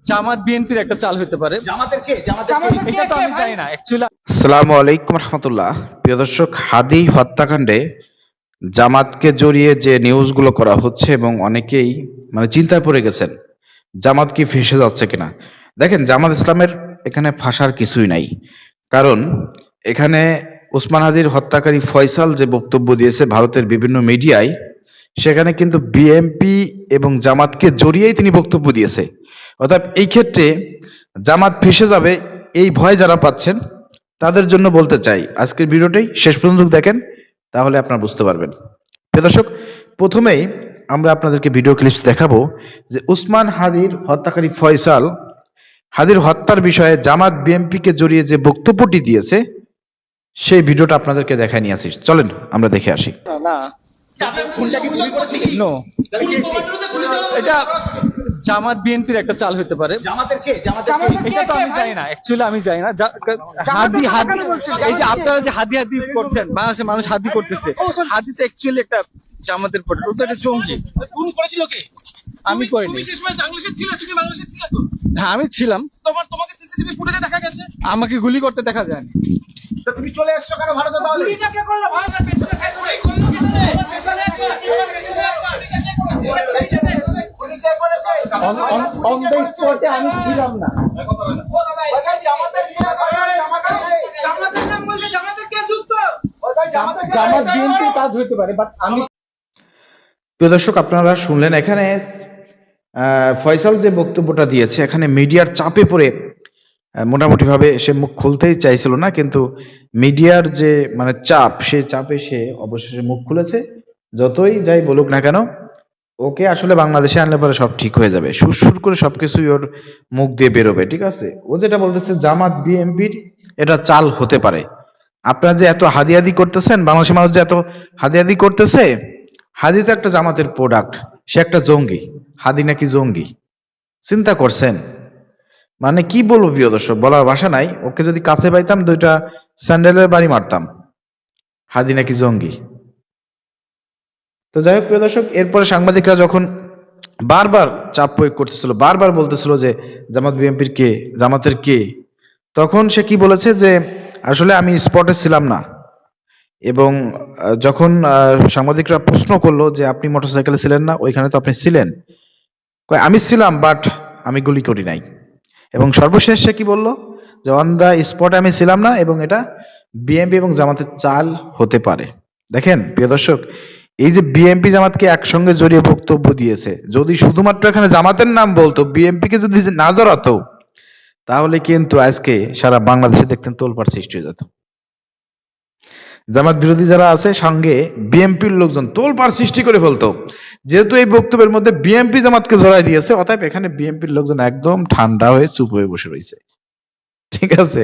জামাত বিএনপির একটা চাল হতে পারে। এটা তো আমি জানি না অ্যাকচুয়ালি। আসসালামু আলাইকুম রহমতুল্লাহ। প্রিয় দর্শক, হাদি হত্যাকাণ্ডে জামাতকে জড়িয়ে যে নিউজগুলো করা হচ্ছে এবং অনেকেই চিন্তায় পড়ে গেছেন জামাত কি ফেঁসে যাচ্ছে কিনা। দেখেন, জামাত ইসলামের এখানে ফাঁসার কিছুই নাই। কারণ এখানে ওসমান হাদির হত্যাকারী ফয়সাল যে বক্তব্য দিয়েছে ভারতের বিভিন্ন মিডিয়ায়, সেখানে কিন্তু বিএনপি এবং জামাতকে জড়িয়েই তিনি বক্তব্য দিয়েছে। অর্থাৎ এই ক্ষেত্রে জামাত ফেঁসে যাবে এই ভয় যারা পাচ্ছেন তাদের জন্য বলতে চাই, আজকের ভিডিওটাই শেষ পর্যন্ত দেখেন, তাহলে আপনারা বুঝতে পারবেন। প্রিয় দর্শক, প্রথমেই আমরা আপনাদেরকে ভিডিও ক্লিপস দেখাবো যে ওসমান হাদির হত্যাকারী ফয়সাল হাদির হত্যার বিষয়ে জামাত বিএনপিকে জড়িয়ে যে বক্তব্যটি দিয়েছে সেই ভিডিওটা আপনাদেরকে দেখায় নিয়ে আসি। চলেন আমরা দেখে আসি। না, নো, এটা জামাত বিএনপির একটা চাল হতে পারে। এটা তো আমি জানি না অ্যাকচুয়ালি, আমি জানি না। হাদি হাদি এই যে আপনারা যে হাদি হাদি করছেন, বাংলাদেশের মানুষ হাদি করতেছে, হাদি তো অ্যাকচুয়ালি একটা জামাতের পরে, ওটা একটা জঙ্গি। খুন করেছিল কে? আমি করিনি। তুমি সেই সময় বাংলাদেশে ছিলে, তুমি বাংলাদেশে ছিলে তো? হ্যাঁ, আমি ছিলাম। তোমাকে সিসিটিভি ফুটেজে দেখা গেছে। আমাকে গুলি করতে দেখা যায়নি। তো তুমি চলে এসছো কেন ভারতে তাহলে? গুলিটা কে করলো? ভারতের পেছনে খাই করে কোন পেছনে পেছনে গুলি কে করেছে? অন দ্য স্পটে আমি ছিলাম না। জামাতের নাম বলছে, জামাতের কে যুক্ত? জামাত বিএনপির কাজ হইতে পারে, বাট আমি। প্রিয় দর্শক, আপনারা শুনলেন এখানে ফয়সাল যে বক্তব্যটা দিয়েছে, এখানে মিডিয়ার চাপে পড়ে মোটামুটি ভাবে সে মুখ খুলতেই চাইছিল না, কিন্তু মিডিয়ার যে চাপ, সেই চাপে সে অবশেষে মুখ খুলেছে। যতই যাই বলুক না কেন, ওকে আসলে বাংলাদেশে আনলে পরে সব ঠিক হয়ে যাবে। সুরসুর করে সবকিছুই ওর মুখ দিয়ে বেরোবে, ঠিক আছে? ও যেটা বলতেছে জামাত বিএনপির এটা চাল হতে পারে। আপনারা যে এত হাদিয়াদি করতেছেন, বাংলাদেশের মানুষ যে এত হাদিয়াদি করতেছে, হাদি তো একটা জামাতের প্রোডাক্ট, সে একটা জঙ্গি। হাদি নাকি জঙ্গি, চিন্তা করছেন? কি বলবো প্রিয় দর্শক, বলার ভাষা নাই। ওকে যদি কাছে পাইতাম দুইটা স্যান্ডেলের বাড়ি মারতাম। হাদি নাকি জঙ্গি। তো যাই হোক প্রিয় দর্শক, এরপরে সাংবাদিকরা যখন বারবার চাপ প্রয়োগ করতেছিল, বারবার বলতেছিল যে জামাত বিএনপির কে, জামাতের কে, তখন সে কি বলেছে যে আসলে আমি স্পটে ছিলাম না। এবং যখন সাংবাদিকরা প্রশ্ন করলো যে আপনি মোটরসাইকেলে ছিলেন না, ওইখানে তো আপনি ছিলেন, আমি ছিলাম বাট আমি গুলি করি নাই। এবং সর্বশেষ সে কি বললো যে অন দা স্পটে আমি ছিলাম না এবং এটা বিএনপি এবং জামাতের চাল হতে পারে। দেখেন প্রিয় দর্শক, এই যে বিএনপি জামাতকে একসঙ্গে জড়িয়ে বক্তব্য দিয়েছে, যদি শুধুমাত্র এখানে জামাতের নাম বলতো, বিএনপি কে যদি না জড়াতো, তাহলে কিন্তু আজকে সারা বাংলাদেশে দেখতেন তোলপাড় সৃষ্টি হয়ে যেত। জামাত বিরোধী যারা আছে সঙ্গে বিএনপির লোকজন তোলপাড় সৃষ্টি করে ফেলতো। যেহেতু এই বক্তব্যের মধ্যে বিএনপি জামাতকে জড়াই দিয়েছে, অতএব এখানে বিএনপির লোকজন একদম ঠান্ডা হয়ে চুপ হয়ে বসে রয়েছে, ঠিক আছে?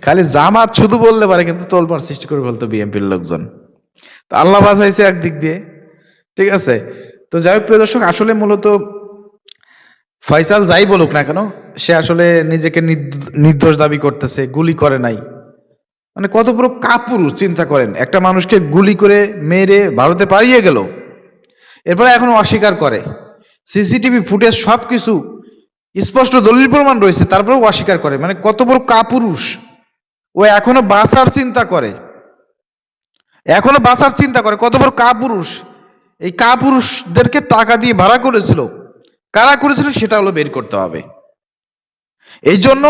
খালি জামাত শুধু বললে পারে, কিন্তু তোলপাড় সৃষ্টি করে ফেলতো বিএনপির লোকজন। তো আল্লাহ বাঁচাইছে একদিক দিয়ে, ঠিক আছে? তো যাই হোক প্রিয় দর্শক, আসলে মূলত ফয়সাল যাই বলুক না কেন, সে আসলে নিজেকে নির্দোষ দাবি করতেছে, গুলি করে নাই। কত বড় কাপুরুষ, চিন্তা করেন। একটা মানুষকে গুলি করে মেরে ভারতে পালিয়ে গেল, এরপরে এখনো অস্বীকার করে। সিসিটিভি ফুটেজ সবকিছু স্পষ্ট দলিল প্রমাণ রয়েছে, তারপরেও অস্বীকার করে। কত বড় কাপুরুষ! ও এখনো বাঁচার চিন্তা করে, এখনো বাঁচার চিন্তা করে। কত বড় কাপুরুষ! এই কাপুরুষদেরকে টাকা দিয়ে ভাড়া করেছিল, কারা করেছিল সেটা হলো বের করতে হবে। এই জন্য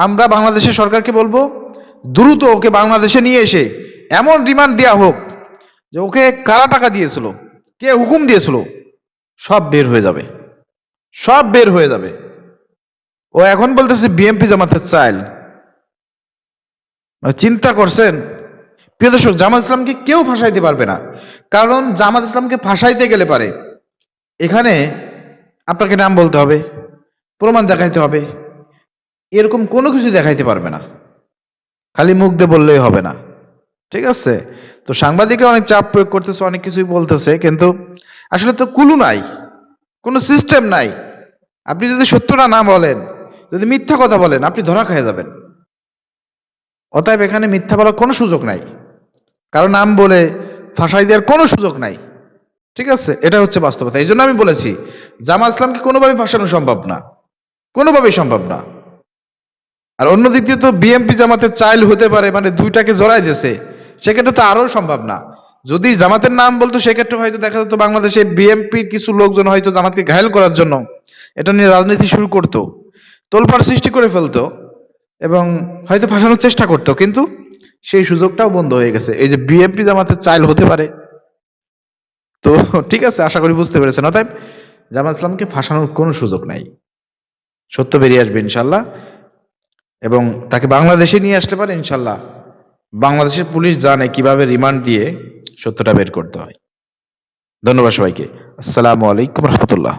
আমরা বাংলাদেশের সরকারকে বলবো, দ্রুত ওকে বাংলাদেশে নিয়ে এসে এমন রিমান্ড দেওয়া হোক যে ওকে কারা টাকা দিয়েছিল, কে হুকুম দিয়েছিল, সব বের হয়ে যাবে, সব বের হয়ে যাবে। ও এখন বলতেছে বিএনপি জামাতের চাইল। চিন্তা করছেন? প্রিয় দর্শক, জামাত ইসলামকে কেউ ফাঁসাইতে পারবে না, কারণ জামাত ইসলামকে ফাঁসাইতে গেলে পারে এখানে আপনাকে নাম বলতে হবে, প্রমাণ দেখাইতে হবে, এরকম কোনো কিছু দেখাইতে পারবে না, খালি মুখ দিয়ে বললেই হবে না, ঠিক আছে? তো সাংবাদিকরা অনেক চাপ প্রয়োগ করতেছে, অনেক কিছুই বলতেছে, কিন্তু আসলে তো কুলু নাই, কোনো সিস্টেম নাই। আপনি যদি সত্যটা না বলেন, যদি মিথ্যা কথা বলেন, আপনি ধরা খেয়ে যাবেন। অতএব এখানে মিথ্যা বলার কোনো সুযোগ নাই, কারণ নাম বলে ফাঁসাই দেওয়ার কোনো সুযোগ নাই, ঠিক আছে? এটা হচ্ছে বাস্তবতা। এই জন্য আমি বলেছি জামাত ইসলামকে কোনোভাবে ফাঁসানো সম্ভব না, কোনোভাবেই সম্ভব না। আর অন্য দিক দিয়ে তো বিএনপি জামাতের চাইল হতে পারে, মানে দুইটাকে জড়াই দিয়েছে, সেক্ষেত্রে তো আরো সম্ভব না। যদি জামাতের নাম বলতো সেক্ষেত্রে হয়তো দেখা যেত বাংলাদেশে বিএনপির কিছু লোকজন হয়তো জামাতকে ঘায়েল করার জন্য এটা নিয়ে রাজনীতি শুরু করতো, তোলপাড় সৃষ্টি করে ফেলতো এবং হয়তো ফাঁসানোর চেষ্টা করতো, কিন্তু সেই সুযোগটাও বন্ধ হয়ে গেছে। এই যে বিএনপি জামাতের চাইল হতে পারে, তো ঠিক আছে, আশা করি বুঝতে পেরেছেন। অতএব জামাত ইসলামকে ফাঁসানোর কোনো সুযোগ নাই, সত্য বেরিয়ে আসবে ইনশাল্লাহ, এবং তাকে বাংলাদেশে নিয়ে আসতে পারে ইনশাল্লাহ। বাংলাদেশের পুলিশ জানে কিভাবে রিমান্ড দিয়ে সত্যটা বের করতে হয়। ধন্যবাদ সবাইকে। আসসালামু আলাইকুম রহমতুল্লাহ।